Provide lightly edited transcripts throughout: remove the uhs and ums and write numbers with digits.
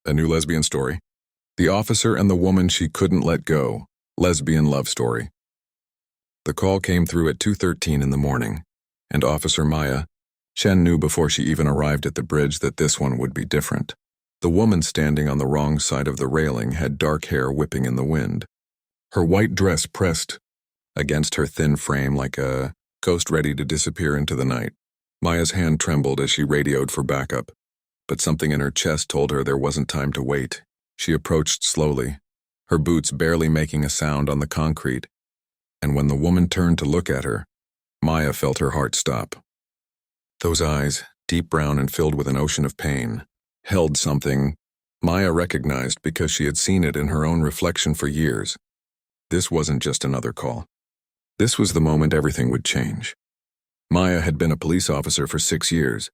a new lesbian story. The officer and the woman she couldn't let go. Lesbian love story. The call came through at 2:13 in the morning, and Officer Maya Chen knew before she even arrived at the bridge that this one would be different. The woman standing on the wrong side of the railing had dark hair whipping in the wind. Her white dress pressed against her thin frame like a ghost ready to disappear into the night. Maya's hand trembled as she radioed for backup, but something in her chest told her there wasn't time to wait. She approached slowly, her boots barely making a sound on the concrete, and when the woman turned to look at her, Maya felt her heart stop. Those eyes, deep brown and filled with an ocean of pain, held something Maya recognized because she had seen it in her own reflection for years. This wasn't just another call. This was the moment everything would change. Maya had been a police officer for 6 years,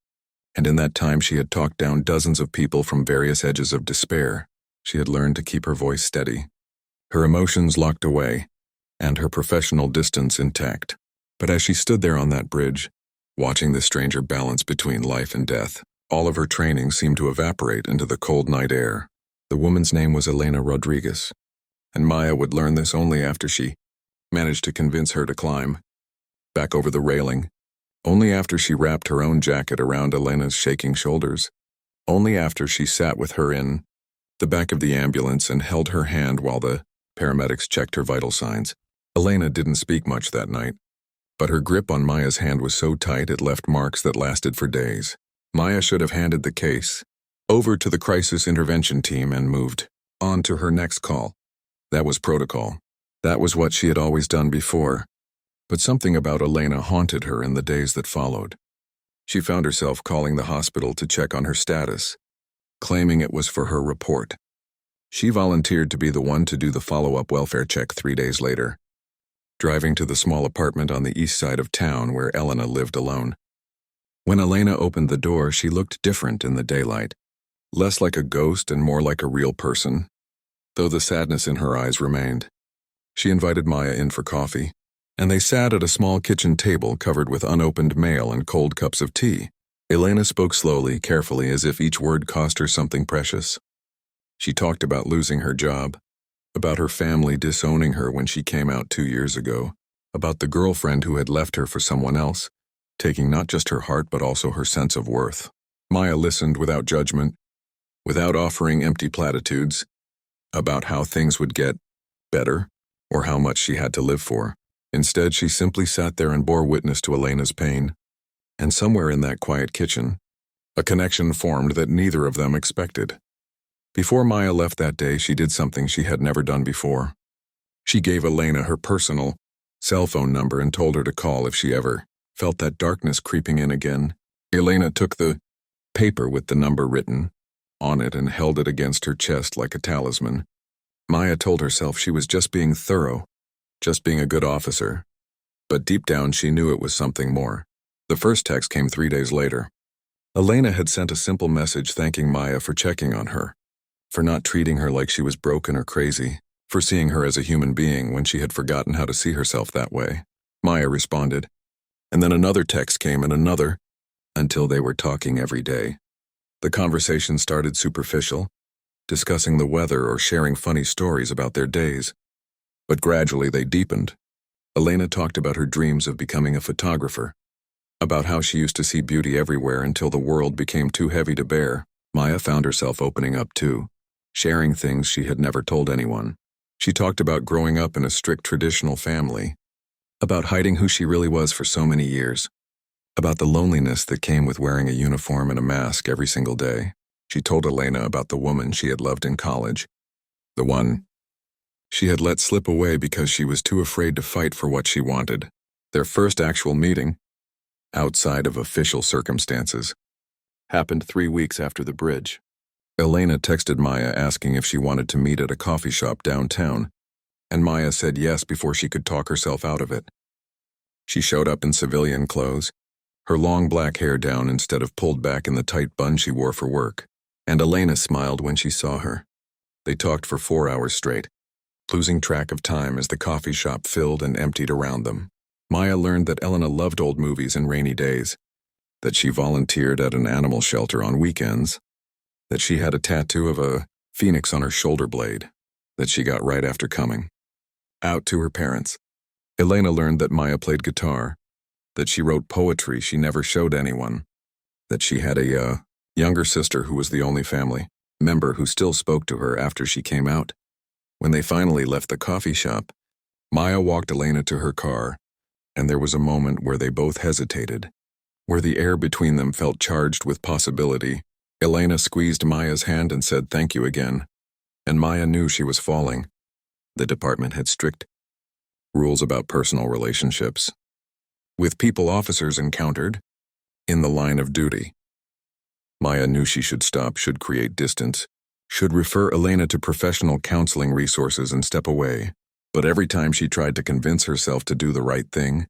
and in that time she had talked down dozens of people from various edges of despair. She had learned to keep her voice steady, her emotions locked away, and her professional distance intact. But as she stood there on that bridge, watching the stranger balance between life and death, all of her training seemed to evaporate into the cold night air. The woman's name was Elena Rodriguez, and Maya would learn this only after she managed to convince her to climb back over the railing, only after she wrapped her own jacket around Elena's shaking shoulders, only after she sat with her in the back of the ambulance and held her hand while the paramedics checked her vital signs. Elena didn't speak much that night, but her grip on Maya's hand was so tight it left marks that lasted for days. Maya should have handed the case over to the crisis intervention team and moved on to her next call. That was protocol. That was what she had always done before. But something about Elena haunted her in the days that followed. She found herself calling the hospital to check on her status, claiming it was for her report. She volunteered to be the one to do the follow-up welfare check 3 days later, driving to the small apartment on the east side of town where Elena lived alone. When Elena opened the door, she looked different in the daylight, less like a ghost and more like a real person, though the sadness in her eyes remained. She invited Maya in for coffee, and they sat at a small kitchen table covered with unopened mail and cold cups of tea. Elena spoke slowly, carefully, as if each word cost her something precious. She talked about losing her job, about her family disowning her when she came out 2 years ago, about the girlfriend who had left her for someone else, taking not just her heart but also her sense of worth. Maya listened without judgment, without offering empty platitudes about how things would get better or how much she had to live for. Instead, she simply sat there and bore witness to Elena's pain. And somewhere in that quiet kitchen, a connection formed that neither of them expected. Before Maya left that day, she did something she had never done before. She gave Elena her personal cell phone number and told her to call if she ever felt that darkness creeping in again. Elena took the paper with the number written on it and held it against her chest like a talisman. Maya told herself she was just being thorough, just being a good officer. But deep down she knew it was something more. The first text came 3 days later. Elena had sent a simple message thanking Maya for checking on her, for not treating her like she was broken or crazy, for seeing her as a human being when she had forgotten how to see herself that way. Maya responded, and then another text came and another, until they were talking every day. The conversation started superficial, discussing the weather or sharing funny stories about their days. But gradually they deepened. Elena talked about her dreams of becoming a photographer, about how she used to see beauty everywhere until the world became too heavy to bear. Maya found herself opening up too, sharing things she had never told anyone. She talked about growing up in a strict traditional family, about hiding who she really was for so many years, about the loneliness that came with wearing a uniform and a mask every single day. She told Elena about the woman she had loved in college, the one she had let slip away because she was too afraid to fight for what she wanted. Their first actual meeting, outside of official circumstances, happened 3 weeks after the bridge. Elena texted Maya asking if she wanted to meet at a coffee shop downtown, and Maya said yes before she could talk herself out of it. She showed up in civilian clothes, her long black hair down instead of pulled back in the tight bun she wore for work, and Elena smiled when she saw her. They talked for 4 hours straight, losing track of time as the coffee shop filled and emptied around them. Maya learned that Elena loved old movies and rainy days, that she volunteered at an animal shelter on weekends, that she had a tattoo of a phoenix on her shoulder blade that she got right after coming out to her parents. Elena learned that Maya played guitar, that she wrote poetry she never showed anyone, that she had a younger sister who was the only family member who still spoke to her after she came out. When they finally left the coffee shop, Maya walked Elena to her car, and there was a moment where they both hesitated, where the air between them felt charged with possibility. Elena squeezed Maya's hand and said thank you again, and Maya knew she was falling. The department had strict rules about personal relationships with people officers encountered in the line of duty. Maya knew she should stop, should create distance, should refer Elena to professional counseling resources and step away. But every time she tried to convince herself to do the right thing,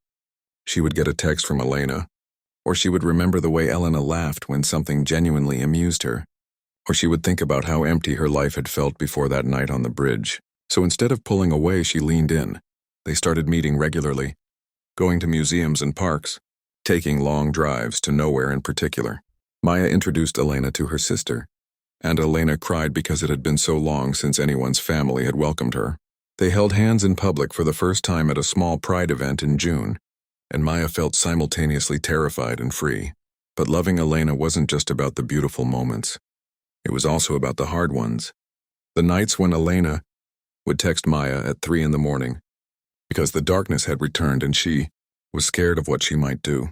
she would get a text from Elena, or she would remember the way Elena laughed when something genuinely amused her, or she would think about how empty her life had felt before that night on the bridge. So instead of pulling away, she leaned in. They started meeting regularly, going to museums and parks, taking long drives to nowhere in particular. Maya introduced Elena to her sister, and Elena cried because it had been so long since anyone's family had welcomed her. They held hands in public for the first time at a small pride event in June, and Maya felt simultaneously terrified and free. But loving Elena wasn't just about the beautiful moments. It was also about the hard ones. The nights when Elena would text Maya at 3 a.m, because the darkness had returned and she was scared of what she might do.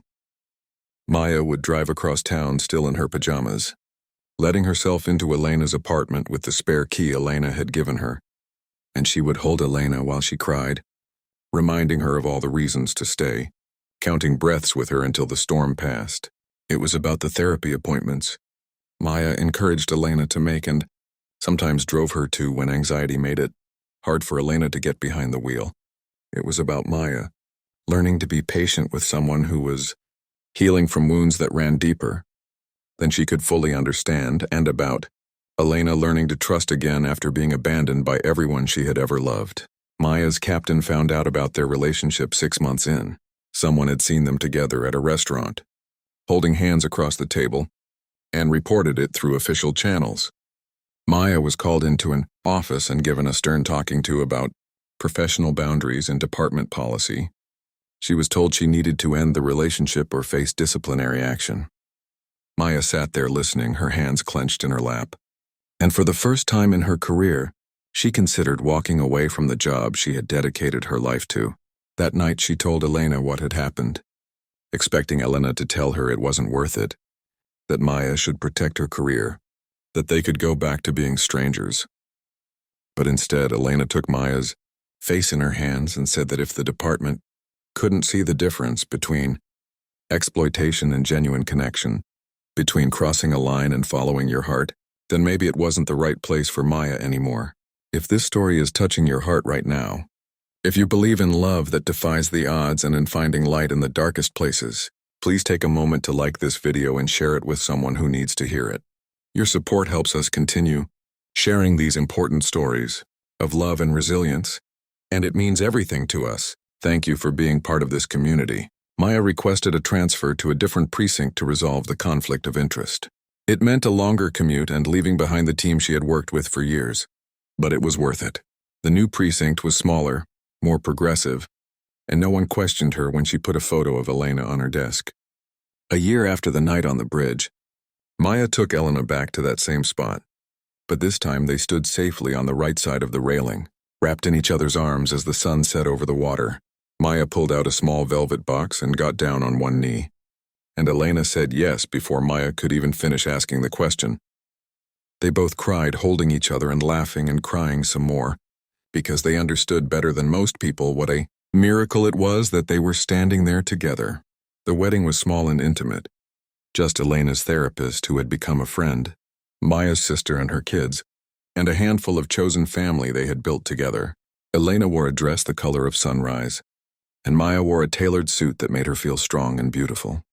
Maya would drive across town still in her pajamas, letting herself into Elena's apartment with the spare key Elena had given her, and she would hold Elena while she cried, reminding her of all the reasons to stay, counting breaths with her until the storm passed. It was about the therapy appointments Maya encouraged Elena to make and sometimes drove her to when anxiety made it hard for Elena to get behind the wheel. It was about Maya learning to be patient with someone who was healing from wounds that ran deeper than she could fully understand, and about Elena learning to trust again after being abandoned by everyone she had ever loved. Maya's captain found out about their relationship 6 months in. Someone had seen them together at a restaurant, holding hands across the table, and reported it through official channels. Maya was called into an office and given a stern talking to about professional boundaries and department policy. She was told she needed to end the relationship or face disciplinary action. Maya sat there listening, her hands clenched in her lap. And for the first time in her career, she considered walking away from the job she had dedicated her life to. That night she told Elena what had happened, expecting Elena to tell her it wasn't worth it, that Maya should protect her career, that they could go back to being strangers. But instead, Elena took Maya's face in her hands and said that if the department couldn't see the difference between exploitation and genuine connection, between crossing a line and following your heart, then maybe it wasn't the right place for Maya anymore. If this story is touching your heart right now, if you believe in love that defies the odds and in finding light in the darkest places, please take a moment to like this video and share it with someone who needs to hear it. Your support helps us continue sharing these important stories of love and resilience, and it means everything to us. Thank you for being part of this community. Maya requested a transfer to a different precinct to resolve the conflict of interest. It meant a longer commute and leaving behind the team she had worked with for years, but it was worth it. The new precinct was smaller, more progressive, and no one questioned her when she put a photo of Elena on her desk. A year after the night on the bridge, Maya took Elena back to that same spot, but this time they stood safely on the right side of the railing, wrapped in each other's arms as the sun set over the water. Maya pulled out a small velvet box and got down on one knee, and Elena said yes before Maya could even finish asking the question. They both cried, holding each other and laughing and crying some more, because they understood better than most people what a miracle it was that they were standing there together. The wedding was small and intimate, just Elena's therapist who had become a friend, Maya's sister and her kids, and a handful of chosen family they had built together. Elena wore a dress the color of sunrise, and Maya wore a tailored suit that made her feel strong and beautiful.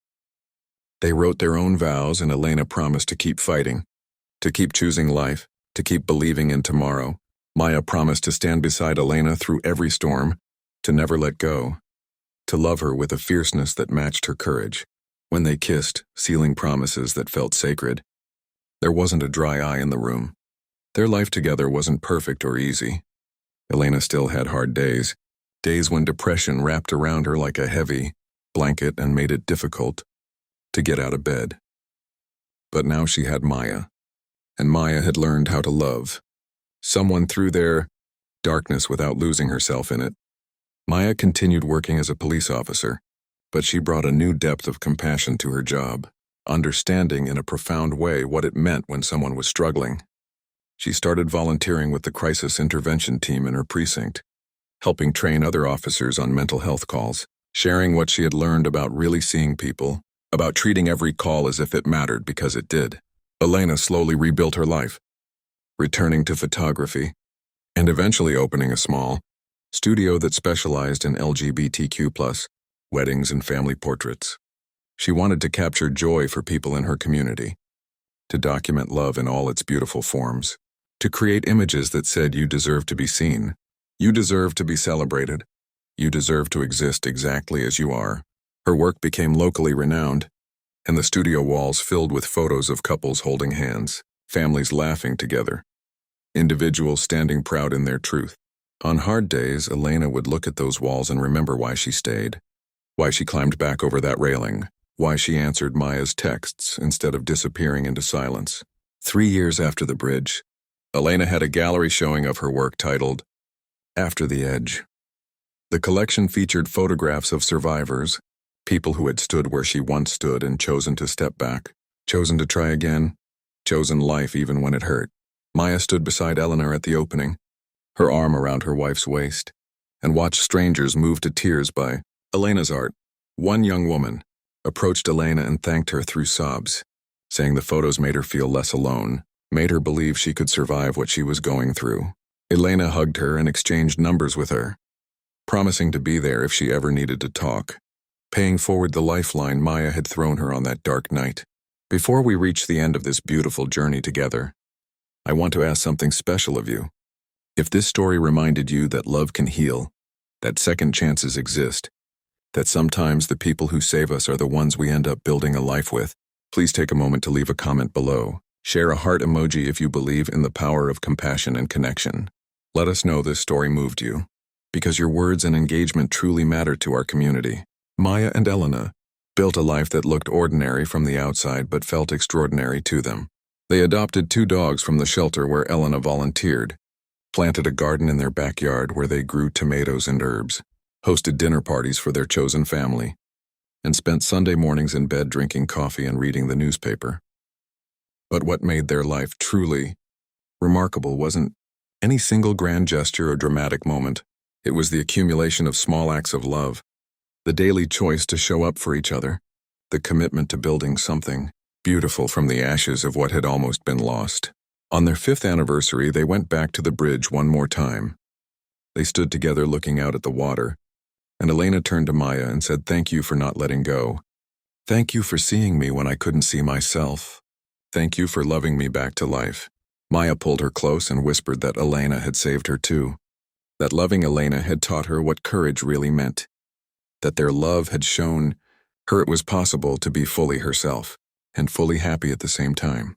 They wrote their own vows, and Elena promised to keep fighting, to keep choosing life, to keep believing in tomorrow. Maya promised to stand beside Elena through every storm, to never let go, to love her with a fierceness that matched her courage. When they kissed, sealing promises that felt sacred, There wasn't a dry eye in the room. Their life together wasn't perfect or easy. Elena still had hard days, days when depression wrapped around her like a heavy blanket and made it difficult to get out of bed. But now she had Maya, and Maya had learned how to love someone through their darkness without losing herself in it. Maya continued working as a police officer, but she brought a new depth of compassion to her job, understanding in a profound way what it meant when someone was struggling. She started volunteering with the crisis intervention team in her precinct, helping train other officers on mental health calls, sharing what she had learned about really seeing people, about treating every call as if it mattered because it did. Elena slowly rebuilt her life, returning to photography, and eventually opening a small studio that specialized in LGBTQ+ weddings and family portraits. She wanted to capture joy for people in her community, to document love in all its beautiful forms, to create images that said you deserve to be seen, you deserve to be celebrated, you deserve to exist exactly as you are. Her work became locally renowned, and the studio walls filled with photos of couples holding hands, families laughing together, individuals standing proud in their truth. On hard days, Elena would look at those walls and remember why she stayed, why she climbed back over that railing, why she answered Maya's texts instead of disappearing into silence. 3 years after the bridge, Elena had a gallery showing of her work titled After the Edge. The collection featured photographs of survivors, people who had stood where she once stood and chosen to step back, chosen to try again, chosen life even when it hurt. Maya stood beside Elena at the opening, her arm around her wife's waist, and watched strangers moved to tears by Elena's art. One young woman approached Elena and thanked her through sobs, saying the photos made her feel less alone, made her believe she could survive what she was going through. Elena hugged her and exchanged numbers with her, promising to be there if she ever needed to talk, paying forward the lifeline Maya had thrown her on that dark night. Before we reach the end of this beautiful journey together, I want to ask something special of you. If this story reminded you that love can heal, that second chances exist, that sometimes the people who save us are the ones we end up building a life with, please take a moment to leave a comment below. Share a heart emoji if you believe in the power of compassion and connection. Let us know this story moved you, because your words and engagement truly matter to our community. Maya and Elena built a life that looked ordinary from the outside but felt extraordinary to them. They adopted 2 dogs from the shelter where Elena volunteered, planted a garden in their backyard where they grew tomatoes and herbs, hosted dinner parties for their chosen family, and spent Sunday mornings in bed drinking coffee and reading the newspaper. But what made their life truly remarkable wasn't any single grand gesture or dramatic moment. It was the accumulation of small acts of love, the daily choice to show up for each other, the commitment to building something beautiful from the ashes of what had almost been lost. On their 5th anniversary, they went back to the bridge one more time. They stood together looking out at the water, and Elena turned to Maya and said, "Thank you for not letting go. Thank you for seeing me when I couldn't see myself. Thank you for loving me back to life." Maya pulled her close and whispered that Elena had saved her too, that loving Elena had taught her what courage really meant, that their love had shown her it was possible to be fully herself and fully happy at the same time.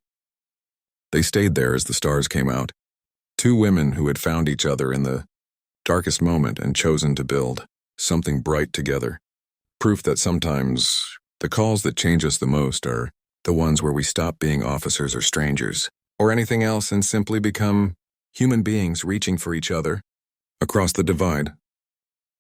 They stayed there as the stars came out, 2 women who had found each other in the darkest moment and chosen to build something bright together. Proof that sometimes the calls that change us the most are the ones where we stop being officers or strangers, or anything else, and simply become human beings reaching for each other across the divide.